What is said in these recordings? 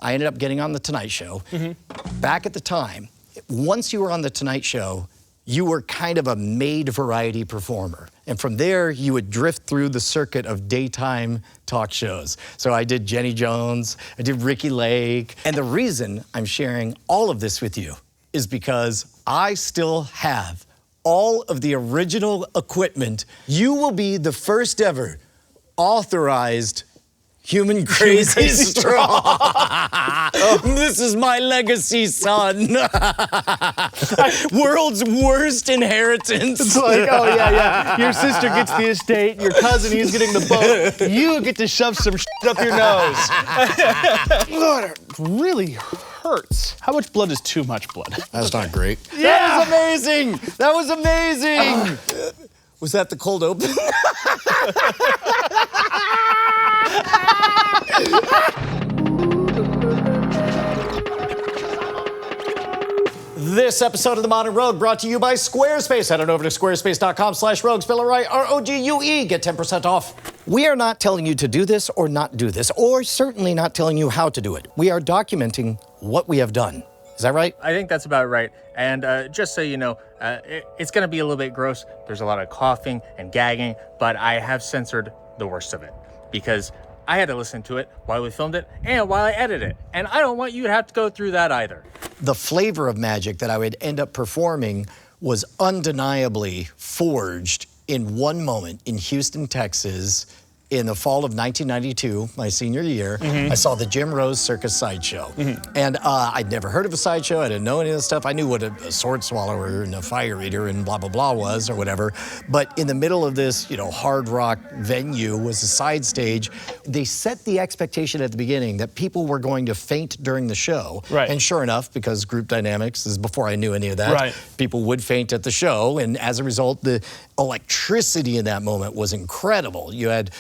I ended up getting on The Tonight Show. Back at the time, once you were on The Tonight Show, you were kind of a made variety performer. And from there, you would drift through the circuit of daytime talk shows. So I did Jenny Jones, I did Ricky Lake. And the reason I'm sharing all of this with you is because I still have all of the original equipment. You will be the first ever authorized Human Crazy Straw. This is my legacy, son. World's worst inheritance. It's like, oh yeah. Your sister gets the estate, your cousin, he's getting the boat. You get to shove some shit up your nose. God, it really hurts. How much blood is too much blood? That's not great. Yeah. That was amazing. That was amazing. Was that the cold open? This episode of The Modern Rogue brought to you by Squarespace. Head on over to squarespace.com/rogue, spell it right, R-O-G-U-E. Get 10% off. We are not telling you to do this or not do this, or certainly not telling you how to do it. We are documenting what we have done. Is that right? I think that's about right. And just so you know, it's going to be a little bit gross. There's a lot of coughing and gagging, but I have censored the worst of it because I had to listen to it while we filmed it and while I edited it. And I don't want you to have to go through that either. The flavor of magic that I would end up performing was undeniably forged in one moment in Houston, Texas, in the fall of 1992, my senior year. I saw the Rose Circus Sideshow. And I'd never heard of a sideshow. I didn't know any of this stuff. I knew what a sword swallower and a fire eater and blah, blah, blah was or whatever. But in the middle of this, hard rock venue was a side stage. They set the expectation at the beginning that people were going to faint during the show. Right. And sure enough, because group dynamics is before I knew any of that, people would faint at the show. And as a result, the electricity in that moment was incredible. You had,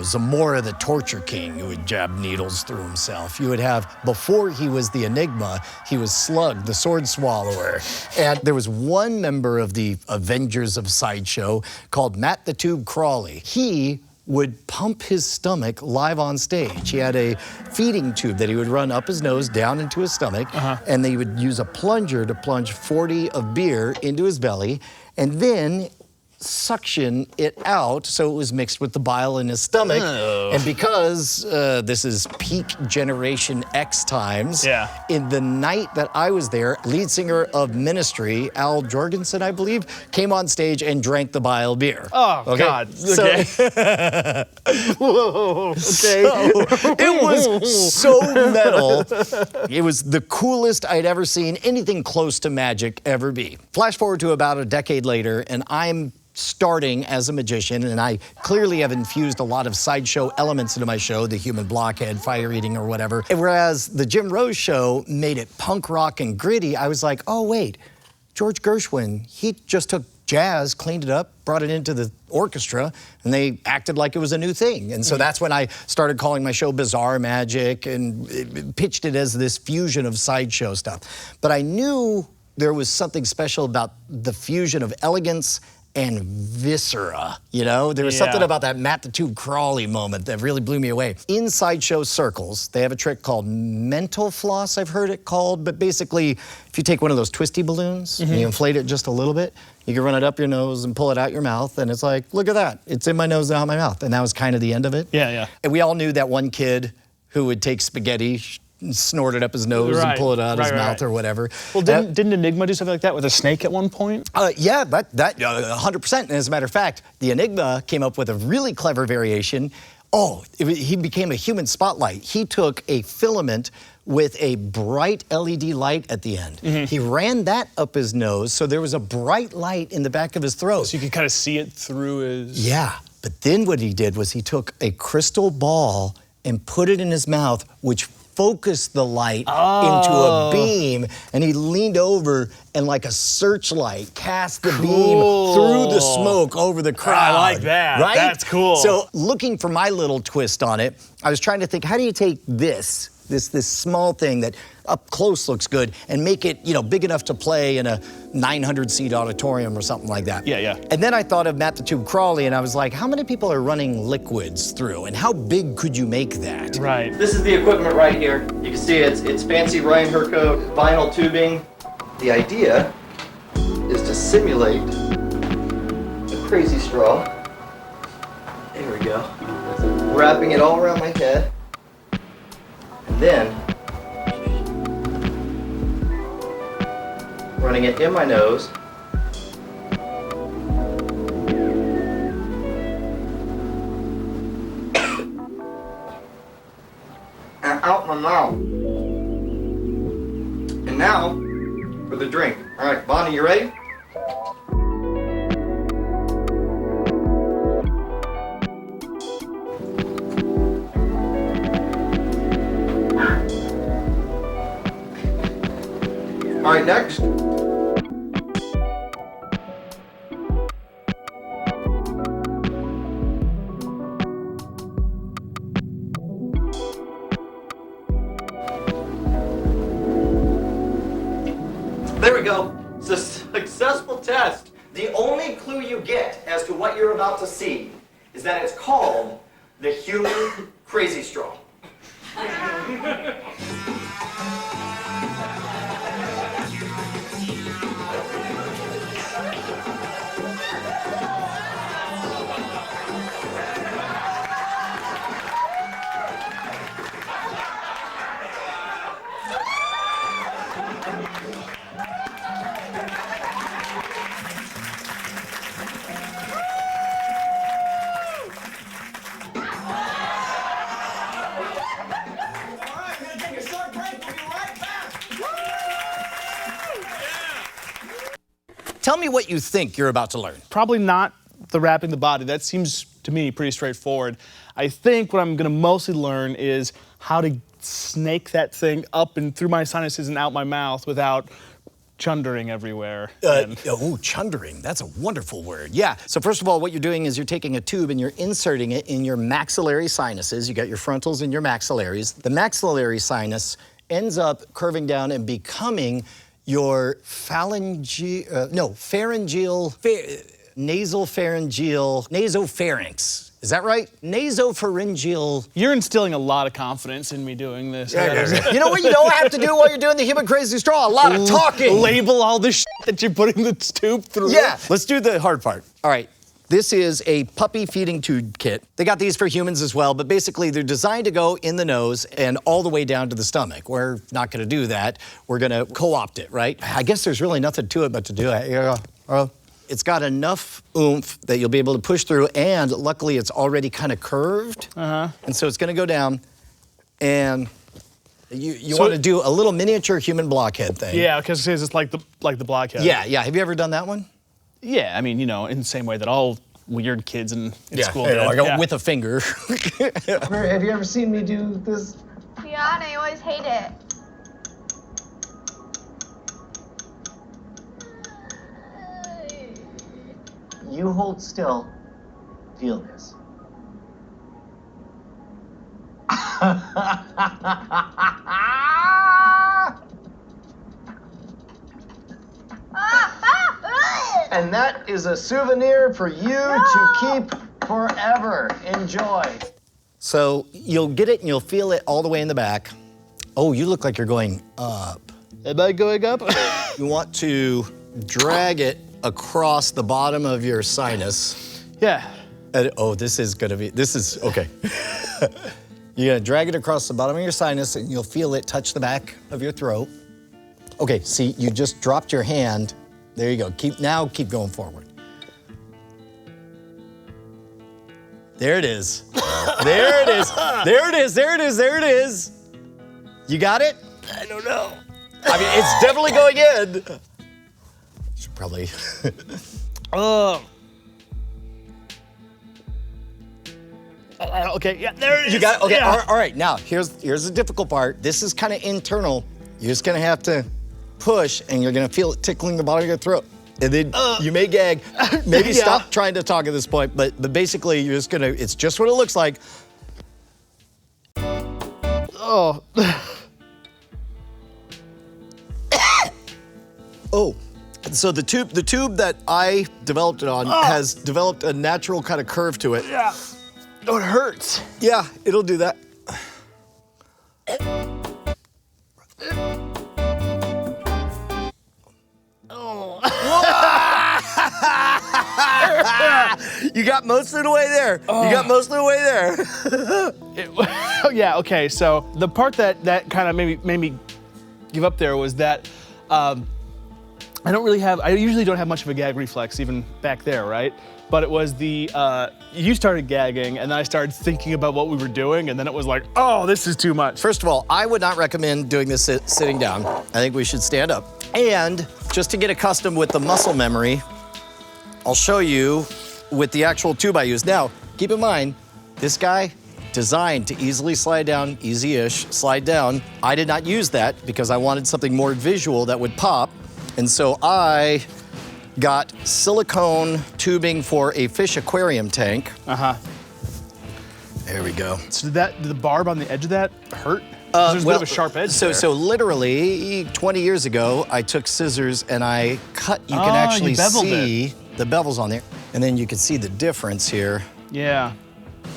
Zamora the Torture King, who would jab needles through himself. You would have, before he was the Enigma, he was Slug, the sword swallower. And there was one member of the Avengers of Sideshow called Matt the Tube Crawley. He would pump his stomach live on stage. He had a feeding tube that he would run up his nose, down into his stomach, and they would use a plunger to plunge 40 of beer into his belly, and then suction it out so it was mixed with the bile in his stomach. And because this is peak Generation X times, in the night that I was there, lead singer of Ministry, Al Jorgensen, I believe, came on stage and drank the bile beer. Oh, okay? God. Okay. Whoa. Okay. So, it was so metal. It was the coolest I'd ever seen anything close to magic ever be. Flash forward to about a decade later, and I'm starting as a magician, and I clearly have infused a lot of sideshow elements into my show, the human blockhead, fire eating, or whatever. And whereas the Jim Rose show made it punk rock and gritty, I was like, oh wait, George Gershwin, he just took jazz, cleaned it up, brought it into the orchestra, and they acted like it was a new thing. And so that's when I started calling my show Bizarre Magic and pitched it as this fusion of sideshow stuff. But I knew there was something special about the fusion of elegance and viscera, There was something about that Matt the Tube Crawley moment that really blew me away. In sideshow circles, they have a trick called mental floss, I've heard it called, but basically, if you take one of those twisty balloons and you inflate it just a little bit, you can run it up your nose and pull it out your mouth, and it's like, look at that. It's in my nose and out my mouth. And that was kind of the end of it. Yeah. And we all knew that one kid who would take spaghetti, snort it up his nose and pull it out his mouth or whatever. Well, didn't Enigma do something like that with a snake at one point? Yeah, that 100%. And as a matter of fact, the Enigma came up with a really clever variation. He became a human spotlight. He took a filament with a bright LED light at the end. He ran that up his nose, so there was a bright light in the back of his throat. So you could kind of see it through his... Yeah, but then what he did was he took a crystal ball and put it in his mouth, which focused the light into a beam, and he leaned over and like a searchlight cast the beam through the smoke over the crowd. I like that. Right? That's cool. So looking for my little twist on it, I was trying to think, how do you take this this small thing that up close looks good, and make it, you know, big enough to play in a 900-seat auditorium or something like that. Yeah. And then I thought of Matt the Tube Crawley, and I was like, how many people are running liquids through, and how big could you make that? Right. This is the equipment right here. You can see it's fancy Ryan Hercoat vinyl tubing. The idea is to simulate a crazy straw. There we go. Wrapping it all around my head. And then running it in my nose. And out my mouth. And now for the drink. All right, Bonnie, you ready? All right, next. There we go. It's a successful test. The only clue you get as to what you're about to see is that it's called the human crazy straw. Tell me what you think you're about to learn. Probably not the wrapping the body. That seems to me pretty straightforward. I think what I'm gonna mostly learn is how to snake that thing up and through my sinuses and out my mouth without chundering everywhere. Chundering, that's a wonderful word. Yeah, so first of all, what you're doing is you're taking a tube and you're inserting it in your maxillary sinuses. You got your frontals and your maxillaries. The maxillary sinus ends up curving down and becoming your nasopharynx. Is that right? Nasopharyngeal. You're instilling a lot of confidence in me doing this. You know what you don't have to do while you're doing the human crazy straw? A lot of talking. Label all the shit that you're putting the tube through. Yeah, let's do the hard part. All right. This is a puppy feeding tube kit. They got these for humans as well, but basically they're designed to go in the nose and all the way down to the stomach. We're not gonna do that. We're gonna co-opt it, right? I guess there's really nothing to it but to do it. It's got enough oomph that you'll be able to push through, and luckily it's already kind of curved. And so it's gonna go down, and you want to do a little miniature human blockhead thing. Yeah, because it's like the blockhead. Yeah. Have you ever done that one? Yeah, I mean, you know, in the same way that all weird kids in school did. I go with a finger. Have you ever seen me do this? Yeah, and I always hate it. You hold still. Feel this. And that is a souvenir for you to keep forever. Enjoy. So you'll get it and you'll feel it all the way in the back. Oh, you look like you're going up. Am I going up? You want to drag it across the bottom of your sinus. Yeah. And, this is okay. You're gonna drag it across the bottom of your sinus and you'll feel it touch the back of your throat. Okay, see, you just dropped your hand. There you go. Keep going forward. There it is. There it is. There it is. There it is. There it is. You got it? I don't know. I mean, it's definitely going in. Should probably. Okay, yeah, there it is. You got it? Okay, yeah. all right. Now, here's the difficult part. This is kind of internal. You're just gonna have to push, and you're gonna feel it tickling the bottom of your throat. And then you may gag. Maybe stop trying to talk at this point, but basically it's just what it looks like. Oh. Oh, so the tube that I developed it on has developed a natural kind of curve to it. Yeah. Oh, it hurts. Yeah, it'll do that. You got most of the way there. You got most of the way there. Yeah, okay, so the part that kind of made me give up there was that I usually don't have much of a gag reflex even back there, right? But it was you started gagging and then I started thinking about what we were doing and then it was like, oh, this is too much. First of all, I would not recommend doing this sitting down. I think we should stand up. And just to get accustomed with the muscle memory, I'll show you with the actual tube I use. Now, keep in mind, this guy designed to easily slide down, easy-ish, slide down. I did not use that because I wanted something more visual that would pop. And so I got silicone tubing for a fish aquarium tank. Uh-huh. There we go. So did the barb on the edge of that hurt? There's a bit of a sharp edge there. So literally 20 years ago, I took scissors and I cut. You can actually see the bevels on there, and then you can see the difference here. Yeah.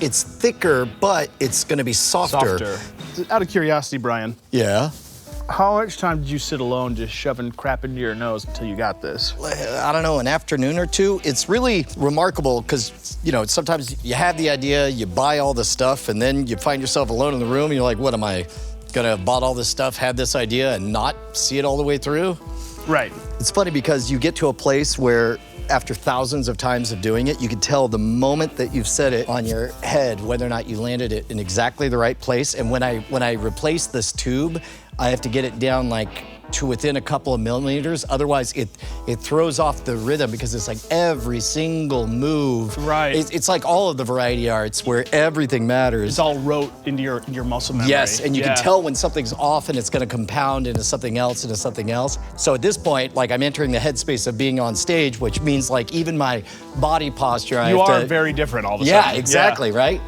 It's thicker, but it's going to be softer. Out of curiosity, Brian, Yeah. how much time did you sit alone just shoving crap into your nose until you got this? I don't know, an afternoon or two. It's really remarkable because, you know, sometimes you have the idea, you buy all the stuff, and then you find yourself alone in the room, and you're like, what am I gonna have bought all this stuff, had this idea, and not see it all the way through? Right. It's funny because you get to a place where after thousands of times of doing it, you can tell the moment that you've set it on your head whether or not you landed it in exactly the right place. And when I replace this tube, I have to get it down like to within a couple of millimeters. Otherwise, it throws off the rhythm because it's like every single move. Right. It's like all of the variety arts where everything matters. It's all wrote into your muscle memory. Yes, and you can tell when something's off and it's gonna compound into something else, into something else. So at this point, like I'm entering the headspace of being on stage, which means like even my body posture, You are very different all of a Yeah, sudden. exactly, right?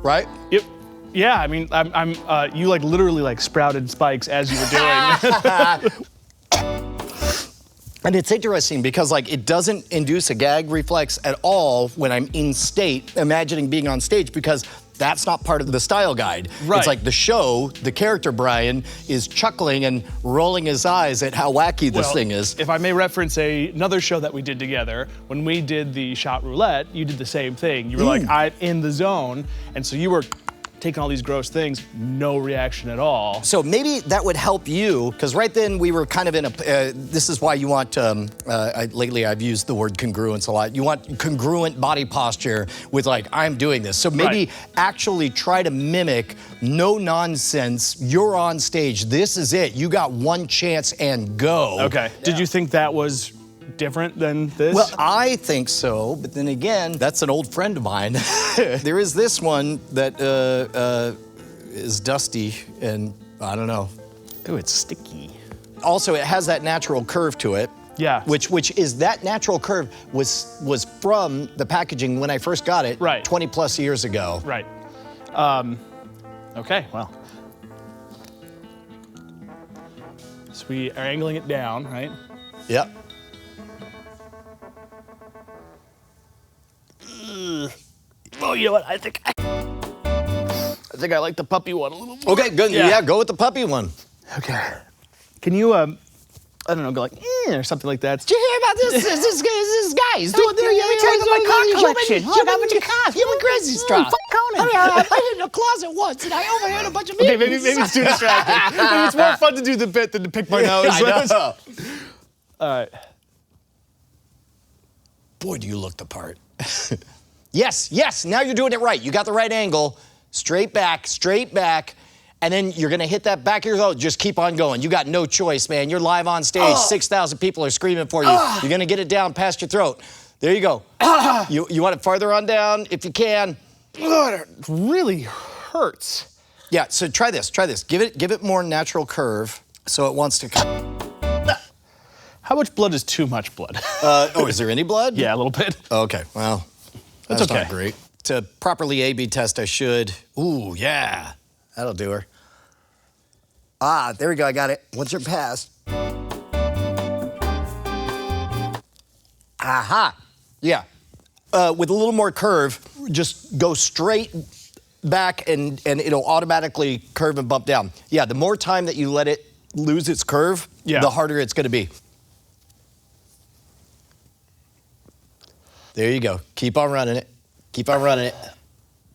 Right? Yep. Yeah, I mean, you like literally like sprouted spikes as you were doing. And it's interesting because like it doesn't induce a gag reflex at all when I'm in state, imagining being on stage, because that's not part of the style guide. Right. It's like the show, the character Brian is chuckling and rolling his eyes at how wacky this thing is. If I may reference another show that we did together, when we did the shot roulette, you did the same thing. You were like, I'm in the zone, and so you were taking all these gross things, no reaction at all. So maybe that would help you, because right then we were kind of in a, this is why you want, lately I've used the word congruence a lot. You want congruent body posture with like, I'm doing this. So maybe actually try to mimic no nonsense, you're on stage, this is it, you got one chance and go. Okay, did you think that was different than this? Well, I think so, but then again, that's an old friend of mine. There is this one that is dusty, and I don't know. Ooh, it's sticky. Also, it has that natural curve to it. Yeah. Which is that natural curve was from the packaging when I first got it, 20 plus years ago. Right. Okay, well. So we are angling it down, right? Yep. Oh, you know what? I think I like the puppy one a little more. Okay, good. Yeah, go with the puppy one. Okay. Can you, I don't know, go like, or something like that? Did you hear about this guy? He's doing my car collection. Human crazy stuff. I hid in a closet once and I overheard a bunch of Okay, maybe it's too distracting. Maybe it's more fun to do the bit than to pick my nose. I know. All right. Boy, do you look the part. Yes, now you're doing it right. You got the right angle. Straight back, and then you're gonna hit that back of your throat. Just keep on going. You got no choice, man. You're live on stage. 6,000 people are screaming for you. You're gonna get it down past your throat. There you go. You want it farther on down if you can. God, it really hurts. Yeah, so try this. Give it more natural curve so it wants to come. How much blood is too much blood? Is there any blood? Yeah, a little bit. Okay, well, That's okay. not great. To properly A/B test, I should. Ooh, yeah. That'll do her. Ah, there we go. I got it. Once you're past. Aha. Yeah. With a little more curve, just go straight back and it'll automatically curve and bump down. Yeah, the more time that you let it lose its curve, the harder it's going to be. There you go. Keep on running it. Keep on running it.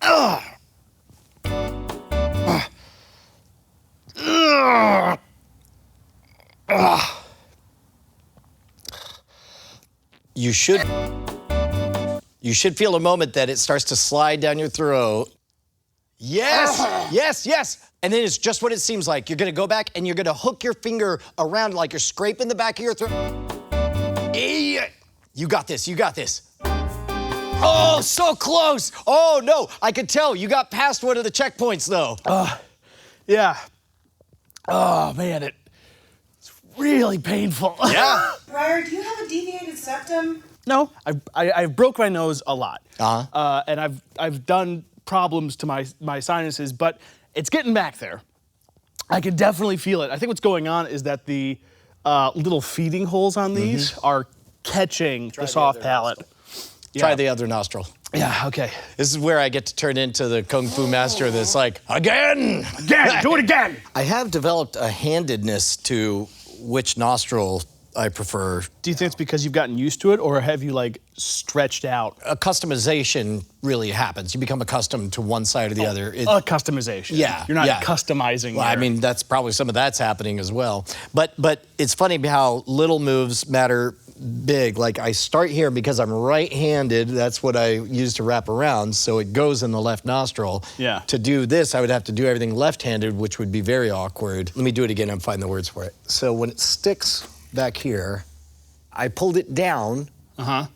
Ugh. Ugh. Ugh. You should feel a moment that it starts to slide down your throat. Yes, yes, yes. And then it's just what it seems like. You're gonna go back and you're gonna hook your finger around like you're scraping the back of your throat. Yeah. You got this, you got this. Oh, so close. Oh no, I could tell. You got past one of the checkpoints though. Yeah. Oh man, it's really painful. Yeah. Ryer, do you have a deviated septum? No, I broke my nose a lot. Uh-huh. And I've done problems to my sinuses, but it's getting back there. I can definitely feel it. I think what's going on is that the little feeding holes on these are catching the soft palate. Try the other nostril. Yeah, okay. This is where I get to turn into the Kung Fu master that's like, again! Again, do it again! I have developed a handedness to which nostril I prefer. Do you think it's because you've gotten used to it, or have you like stretched out? A customization really happens. You become accustomed to one side or the other. A customization. Yeah. You're not customizing. Well, I mean, that's probably some of that's happening as well. But it's funny how little moves matter big. Like I start here because I'm right-handed. That's what I use to wrap around. So it goes in the left nostril. Yeah. To do this, I would have to do everything left-handed, which would be very awkward. Let me do it again and find the words for it. So when it sticks back here, I pulled it down.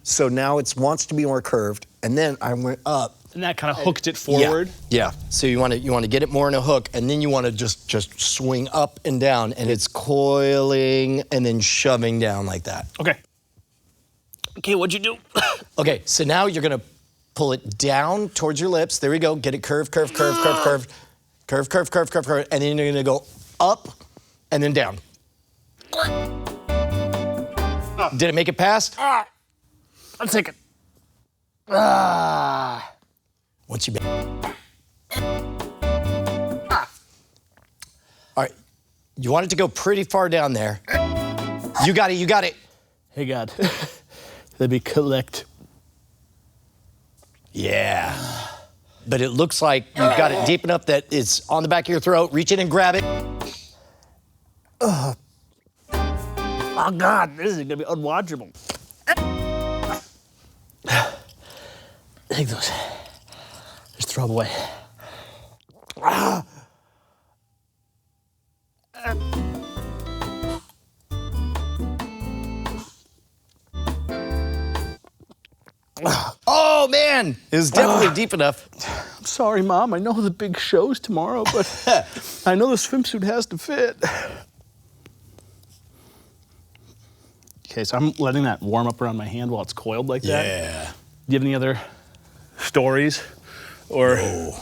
So now it wants to be more curved. And then I went up. And that kind of hooked it forward. Yeah. So you want to get it more in a hook, and then you want to just swing up and down, and it's coiling and then shoving down like that. Okay. Okay, what'd you do? Okay, so now you're gonna pull it down towards your lips. There we go. Get it curved, curved, curved, curved, curved, curved, curved, curved, curved, curved, and then you're gonna go up and then down. Did it make it past? Let's take it. Once you. All right, you want it to go pretty far down there. You got it. You got it. Hey God, let me collect. Yeah. But it looks like you've got it deep enough that it's on the back of your throat. Reach in and grab it. Oh God, this is gonna be unwatchable. Take those. Just throw them away. Oh man, it was definitely deep enough. I'm sorry, Mom. I know the big show's tomorrow, but I know the swimsuit has to fit. Okay, so I'm letting that warm up around my hand while it's coiled like that. Yeah. Do you have any other stories? Or No.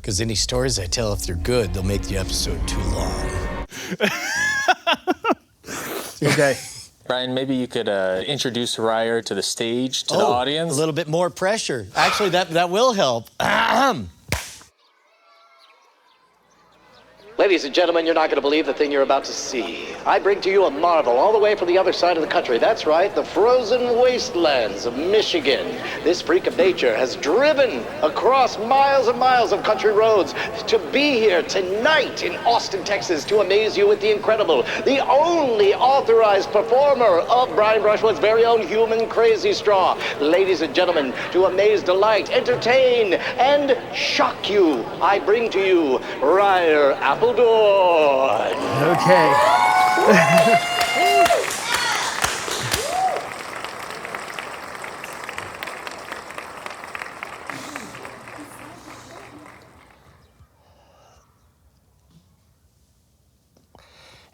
Because any stories I tell, if they're good, they'll make the episode too long. okay. Ryan, maybe you could introduce Ryer to the stage, to the audience. A little bit more pressure. Actually, that will help. Ladies and gentlemen, you're not going to believe the thing you're about to see. I bring to you a marvel all the way from the other side of the country. That's right, the frozen wastelands of Michigan. This freak of nature has driven across miles and miles of country roads to be here tonight in Austin, Texas, to amaze you with the incredible, the only authorized performer of Brian Brushwood's very own human crazy straw. Ladies and gentlemen, to amaze, delight, entertain, and shock you, I bring to you Ryer Appeldoorn. Okay.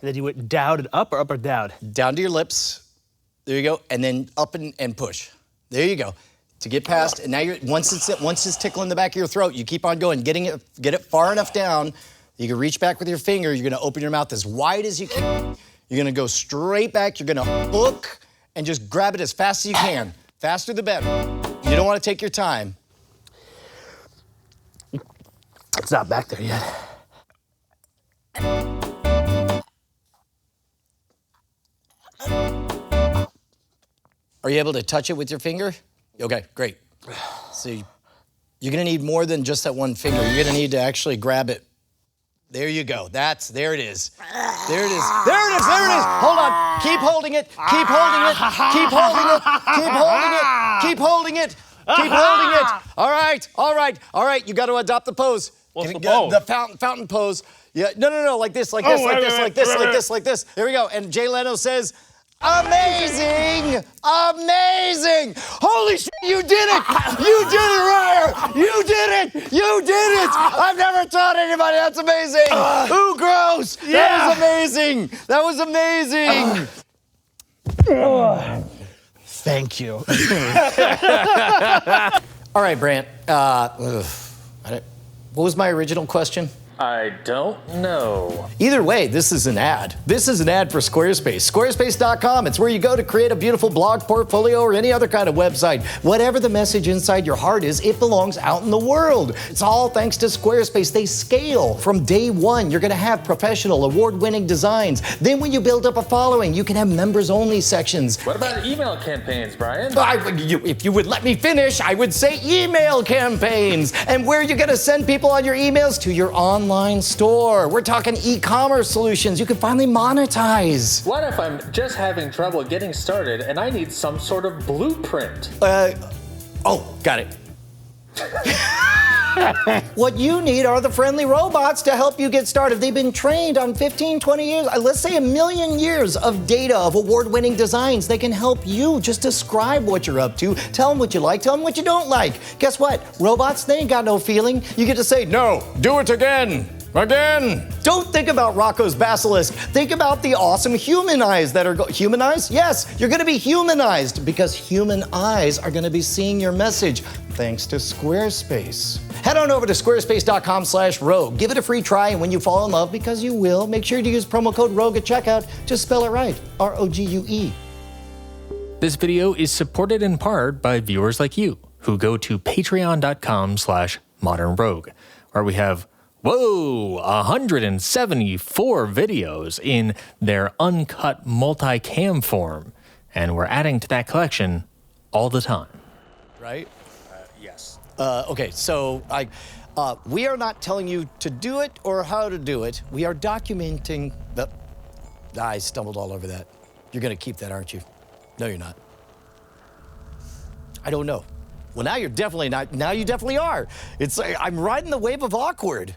And then you went down and up or down? Down to your lips. There you go. And then up and push. There you go. to get past, and now once it's tickling the back of your throat, you keep on going, get it far enough down. You can reach back with your finger. You're gonna open your mouth as wide as you can. You're gonna go straight back. You're gonna hook and just grab it as fast as you can. Faster the better. You don't want to take your time. It's not back there yet. Are you able to touch it with your finger? Okay, great. So you're gonna need more than just that one finger. You're gonna need to actually grab it. There you go. There it is. There it is. There it is. Hold on. Keep holding it. Keep holding it. Keep holding it. Keep holding it. Keep holding it. Keep holding it. All right. All right. All right. You got to adopt the pose. What's the pose? The fountain pose. Yeah. No. Like this. Like this. Like this. Like this. Like this. Like this. There we go. And Jay Leno says, "Amazing! Amazing! Holy shit, you did it! You did it, Ryer! You did it! You did it! I've never taught anybody. That's amazing! Ooh, gross! That was amazing! That was amazing! Thank you. All right, Brandt. What was my original question? I don't know. Either way, this is an ad. This is an ad for Squarespace. Squarespace.com. It's where you go to create a beautiful blog, portfolio, or any other kind of website. Whatever the message inside your heart is, it belongs out in the world. It's all thanks to Squarespace. They scale. From day one, you're going to have professional, award-winning designs. Then when you build up a following, you can have members-only sections. What about email campaigns, Brian? If you would let me finish, I would say email campaigns. And where you're going to send people on your emails? To your online store. We're talking e-commerce solutions. You can finally monetize. What if I'm just having trouble getting started and I need some sort of blueprint? Got it. What you need are the friendly robots to help you get started. They've been trained on 15, 20 years, let's say 1 million years of data of award-winning designs. They can help you just describe what you're up to, tell them what you like, tell them what you don't like. Guess what? Robots, they ain't got no feeling. You get to say, no, do it again. Again! Don't think about Rocco's Basilisk. Think about the awesome human eyes that are humanized? Yes, you're gonna be humanized because human eyes are gonna be seeing your message thanks to Squarespace. Head on over to squarespace.com/rogue. Give it a free try, and when you fall in love, because you will, make sure to use promo code ROGUE at checkout. Just spell it right, ROGUE. This video is supported in part by viewers like you who go to patreon.com/modernrogue, where we have 174 videos in their uncut multi-cam form, and we're adding to that collection all the time. Right? Yes. Okay, so we are not telling you to do it or how to do it. We are documenting the... I stumbled all over that. You're gonna keep that, aren't you? No, you're not. I don't know. Well, now you're definitely not. Now you definitely are. It's like I'm riding the wave of awkward.